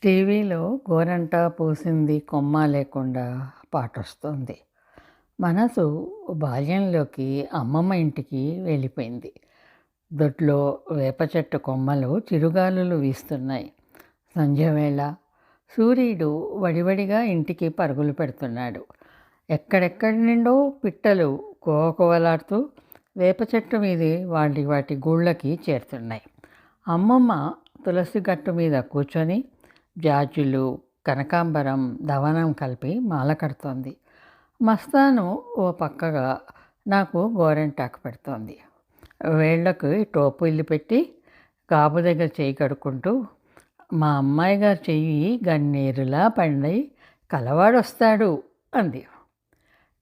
టీవీలో గోరంట పూసింది కొమ్మ లేకుండా పాటొస్తోంది. మనసు బాల్యంలోకి అమ్మమ్మ ఇంటికి వెళ్ళిపోయింది. దొడ్లో వేప చెట్టు కొమ్మలు చిరుగాలులు వీస్తున్నాయి. సంధ్యవేళ సూర్యుడు వడివడిగా ఇంటికి పరుగులు పెడుతున్నాడు. ఎక్కడెక్కడి నుండో పిట్టలు కోవకోవలాడుతూ వేప చెట్టు మీది వాటి గూళ్ళకి చేరుతున్నాయి. అమ్మమ్మ తులసి గట్టు మీద కూర్చొని జాజులు, కనకాంబరం, దవనం కలిపి మాల కడుతోంది. మస్తాను ఓ పక్కగా నాకు గోరెంటాకు పెడుతోంది. వేళ్లకు టోపు ఇల్లు పెట్టి గాబు దగ్గర చేయి కడుక్కుంటూ, మా అమ్మాయి గారు చెయ్యి గన్నేరులా పండి కలవాడొస్తాడు అంది.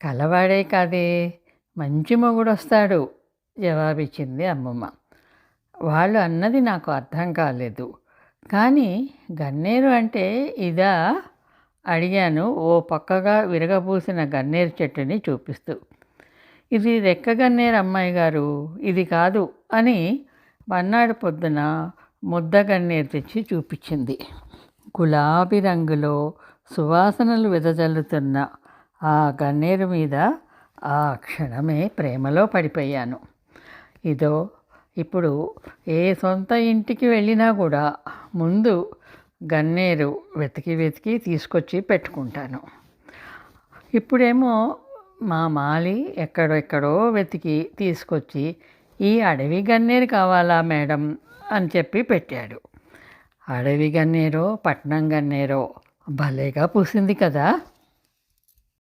కలవాడే కాదే, మంచి మొగుడొస్తాడు జవాబిచ్చింది అమ్మమ్మ. వాళ్ళు అన్నది నాకు అర్థం కాలేదు. కానీ గన్నేరు అంటే ఇదా అడిగాను ఓ పక్కగా విరగబూసిన గన్నేరు చెట్టుని చూపిస్తూ. ఇది రెక్క గన్నేరు అమ్మాయి గారు, ఇది కాదు అని మన్నాడు పొద్దున ముద్ద గన్నేరు తెచ్చి చూపించింది. గులాబీ రంగులో సువాసనలు వెదజల్లుతున్న ఆ గన్నేరు మీద ఆ క్షణమే ప్రేమలో పడిపోయాను. ఇదో ఇప్పుడు ఏ సొంత ఇంటికి వెళ్ళినా కూడా ముందు గన్నేరు వెతికి తీసుకొచ్చి పెట్టుకుంటాను. ఇప్పుడేమో మా మాలి ఎక్కడెక్కడో వెతికి తీసుకొచ్చి ఈ అడవి గన్నేరు కావాలా మేడం అని చెప్పి పెట్టాడు. అడవి గన్నేరో పట్నం గన్నేరో భలేగా పూసింది కదా.